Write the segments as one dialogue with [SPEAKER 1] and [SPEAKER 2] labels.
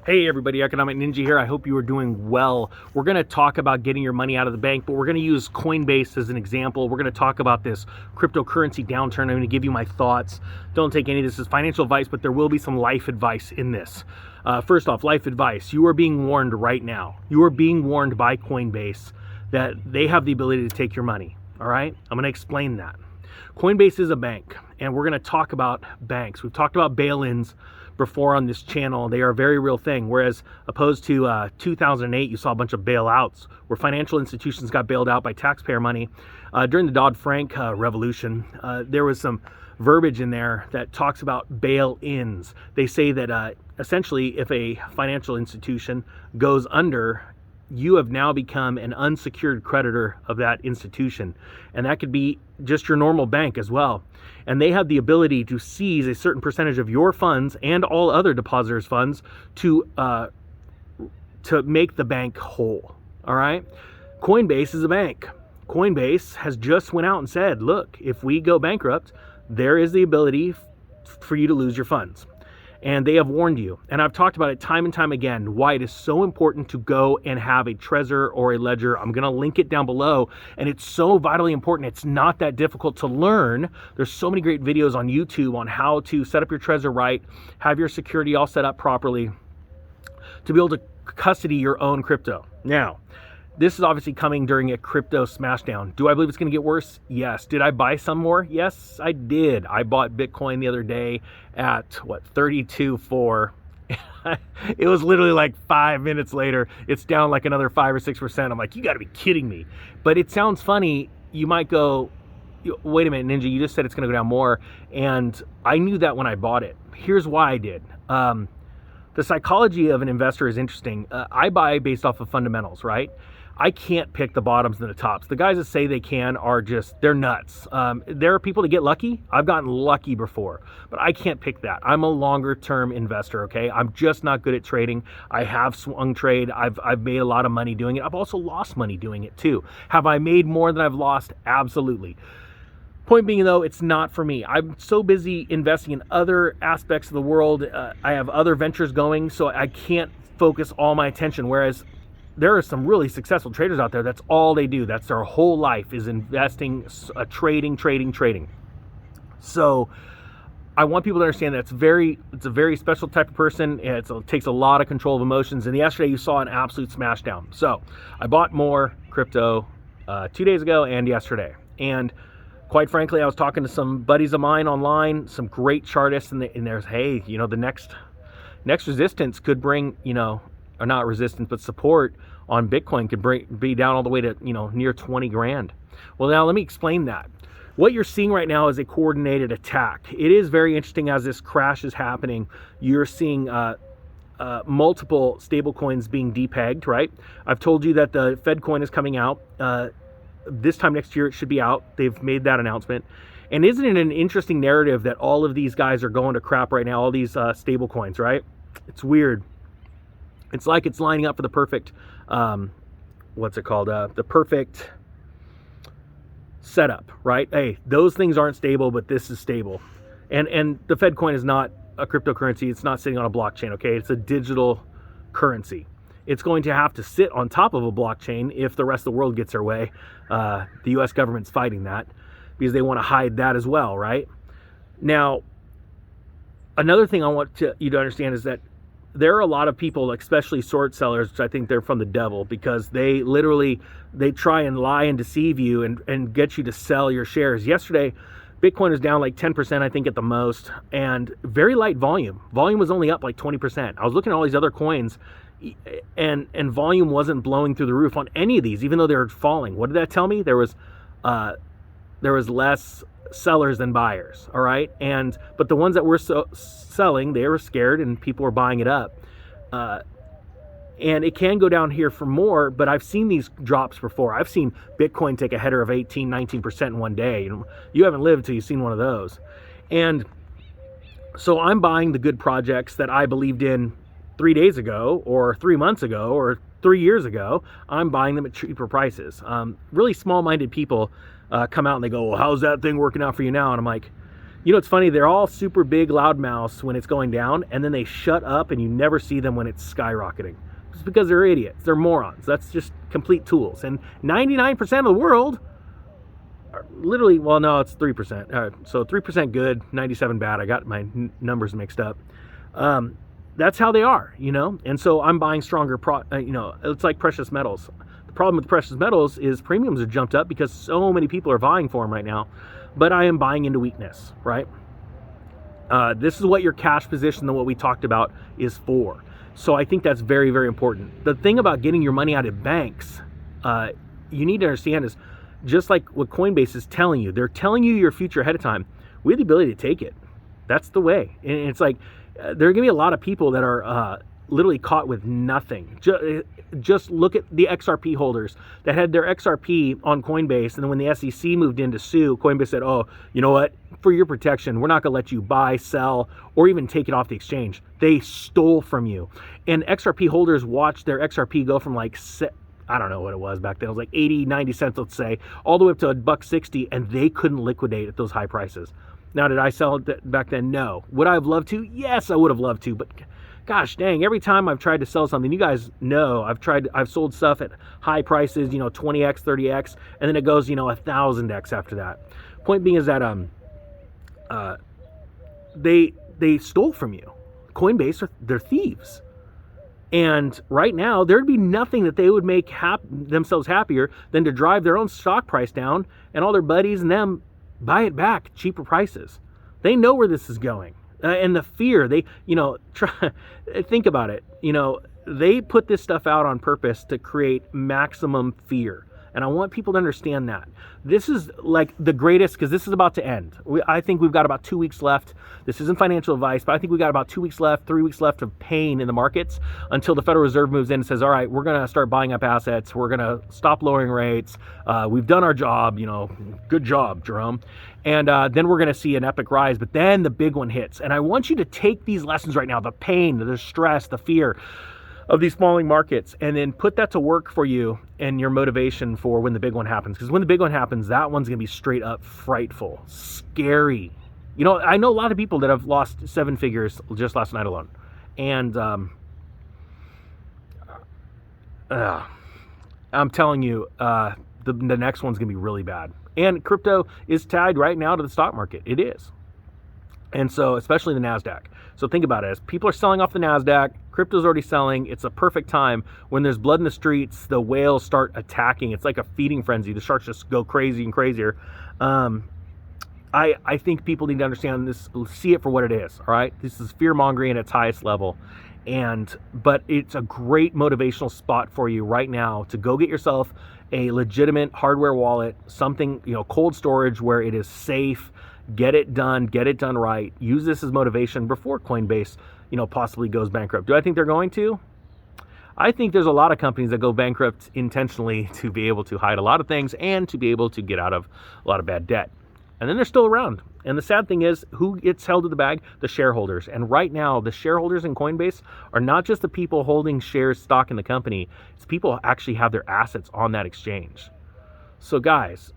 [SPEAKER 1] Hey everybody, Economic Ninja here. I hope you are doing well. We're going to talk about getting your money out of the bank, but we're going to use Coinbase as an example. We're going to talk about this cryptocurrency downturn. I'm going to give you my thoughts. Don't take any of this as financial advice, but there will be some life advice in this. First off, life advice. You are being warned right now. You are being warned by Coinbase that they have the ability to take your money. All right? I'm going to explain that. Coinbase is a bank, and we're going to talk about banks. We've talked about bail-ins before on this channel. They are a very real thing, whereas opposed to 2008, you saw a bunch of bailouts where financial institutions got bailed out by taxpayer money. During the Dodd-Frank revolution, there was some verbiage in there that talks about bail-ins. They say that essentially if a financial institution goes under, you have now become an unsecured creditor of that institution. And that could be just your normal bank as well. And they have the ability to seize a certain percentage of your funds and all other depositors' funds to make the bank whole. All right? Coinbase is a bank. Coinbase has just went out and said, look, if we go bankrupt, there is the ability for you to lose your funds. And they have warned you. And I've talked about it time and time again, why it is so important to go and have a Trezor or a ledger. I'm going to link it down below. And it's so vitally important. It's not that difficult to learn. There's so many great videos on YouTube on how to set up your Trezor right, have your security all set up properly to be able to custody your own crypto. Now, this is obviously coming during a crypto smashdown. Do I believe it's going to get worse? Yes. Did I buy some more? Yes, I did. I bought Bitcoin the other day at, what, 32.4. It was literally like 5 minutes later, it's down like another 5 or 6%. I'm like, you got to be kidding me. But it sounds funny. You might go, wait a minute, Ninja, you just said it's going to go down more. And I knew that when I bought it. Here's why I did. The psychology of an investor is interesting. I buy based off of fundamentals, right? I can't pick the bottoms and the tops. The guys that say they can are just, they're nuts. There are people that get lucky. I've gotten lucky before, but I can't pick that. I'm a longer term investor, okay? I'm just not good at trading. I have swung trade. I've made a lot of money doing it. I've also lost money doing it too. Have I made more than I've lost? Absolutely. Point being though, it's not for me. I'm so busy investing in other aspects of the world. I have other ventures going, so I can't focus all my attention. Whereas there are some really successful traders out there. That's all they do. That's their whole life is investing, trading. So I want people to understand that it's a very special type of person. It takes a lot of control of emotions. And yesterday you saw an absolute smash down. So I bought more crypto 2 days ago and yesterday. And quite frankly, I was talking to some buddies of mine online, some great chartists, and there's, hey, you know, the next resistance could bring, you know, or not resistance, but support on Bitcoin could be down all the way to, you know, near 20 grand. Well, now let me explain that. What you're seeing right now is a coordinated attack. It is very interesting as this crash is happening. You're seeing multiple stable coins being depegged, right? I've told you that the Fed coin is coming out. This time next year, it should be out. They've made that announcement. And isn't it an interesting narrative that all of these guys are going to crap right now, all these stable coins, right? It's weird. It's like it's lining up for the perfect, what's it called? The perfect setup, right? Hey, those things aren't stable, but this is stable. And the Fed coin is not a cryptocurrency. It's not sitting on a blockchain, okay? It's a digital currency. It's going to have to sit on top of a blockchain if the rest of the world gets their way. The US government's fighting that because they want to hide that as well, right? Now, another thing I want you to understand is that there are a lot of people, especially short sellers, which I think they're from the devil, because they try and lie and deceive you and get you to sell your shares. Yesterday, Bitcoin was down like 10%, I think, at the most, and very light volume. Volume was only up like 20%. I was looking at all these other coins, and volume wasn't blowing through the roof on any of these, even though they were falling. What did that tell me? There was less sellers than buyers, all right? But the ones that were selling, they were scared and people were buying it up. And it can go down here for more, but I've seen these drops before. I've seen Bitcoin take a header of 18, 19% in one day. You haven't lived till you've seen one of those. And so I'm buying the good projects that I believed in 3 days ago or 3 months ago or 3 years ago. I'm buying them at cheaper prices. Really small-minded people come out and they go, well, how's that thing working out for you now? And I'm like, You know, it's funny, they're all super big loudmouths when it's going down, and then they shut up and you never see them when it's skyrocketing. It's because they're idiots. They're morons. That's just complete tools. And 99% of the world are literally, well, no, it's 3%. So 3% good, 97 bad. I got my numbers mixed up. That's how they are, you know? And so I'm buying stronger, you know, it's like precious metals. The problem with precious metals is premiums have jumped up because so many people are vying for them right now. But I am buying into weakness, right? This is what your cash position and what we talked about is for. So I think that's very, very important. The thing about getting your money out of banks, you need to understand is just like what Coinbase is telling you, they're telling you your future ahead of time. We have the ability to take it. That's the way. And it's like, there are going to be a lot of people that are literally caught with nothing. Just look at the XRP holders that had their XRP on Coinbase, and then when the SEC moved in to sue, Coinbase said, oh, you know what, for your protection, we're not going to let you buy, sell, or even take it off the exchange. They stole from you. And XRP holders watched their XRP go from like, I don't know what it was back then, it was like 80, 90 cents, let's say, all the way up to $1.60, and they couldn't liquidate at those high prices. Now, did I sell it back then? No. Would I have loved to? Yes, I would have loved to, but gosh dang, every time I've tried to sell something, you guys know, I've sold stuff at high prices, you know, 20x, 30x, and then it goes, you know, 1,000x after that. Point being is that they stole from you. Coinbase, they're thieves. And right now, there'd be nothing that they would make themselves happier than to drive their own stock price down and all their buddies and them buy it back at cheaper prices. They know where this is going. And the fear, they, you know, think about it. You know, they put this stuff out on purpose to create maximum fear. And I want people to understand that. This is like the greatest, because this is about to end. I think we've got about 2 weeks left. This isn't financial advice, but I think we've got about 2 weeks left, 3 weeks left of pain in the markets until the Federal Reserve moves in and says, all right, we're going to start buying up assets. We're going to stop lowering rates. We've done our job, you know, good job, Jerome. And then we're going to see an epic rise, but then the big one hits. And I want you to take these lessons right now, the pain, the stress, the fear of these falling markets, and then put that to work for you and your motivation for when the big one happens. Because when the big one happens, that one's going to be straight up frightful, scary. You know, I know a lot of people that have lost 7 figures just last night alone. And I'm telling you, the next one's going to be really bad. And crypto is tied right now to the stock market. It is. And so, especially the NASDAQ. So think about it. As people are selling off the NASDAQ, crypto's already selling. It's a perfect time when there's blood in the streets, the whales start attacking. It's like a feeding frenzy. The sharks just go crazy and crazier. I think people need to understand this, see it for what it is, all right? This is fear-mongering at its highest level. But it's a great motivational spot for you right now to go get yourself a legitimate hardware wallet, something, you know, cold storage where it is safe. Get it done right. Use this as motivation before Coinbase, you know, possibly goes bankrupt. Do I think they're going to? I think there's a lot of companies that go bankrupt intentionally to be able to hide a lot of things and to be able to get out of a lot of bad debt. And then they're still around. And the sad thing is, who gets held to the bag? The shareholders. And right now, the shareholders in Coinbase are not just the people holding shares, stock in the company. It's people who actually have their assets on that exchange. So guys,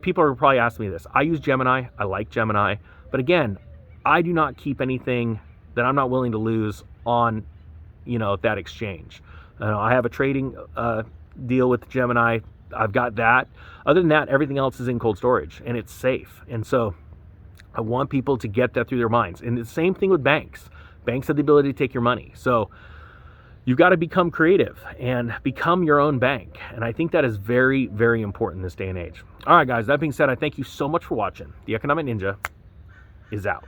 [SPEAKER 1] people are probably asking me this. I use Gemini. I like Gemini. But again, I do not keep anything that I'm not willing to lose on, you know, that exchange. I have a trading deal with Gemini. I've got that. Other than that, everything else is in cold storage and it's safe. And so I want people to get that through their minds. And the same thing with banks. Banks have the ability to take your money. So you've got to become creative and become your own bank. And I think that is very, very important in this day and age. All right, guys, that being said, I thank you so much for watching. The Economic Ninja is out.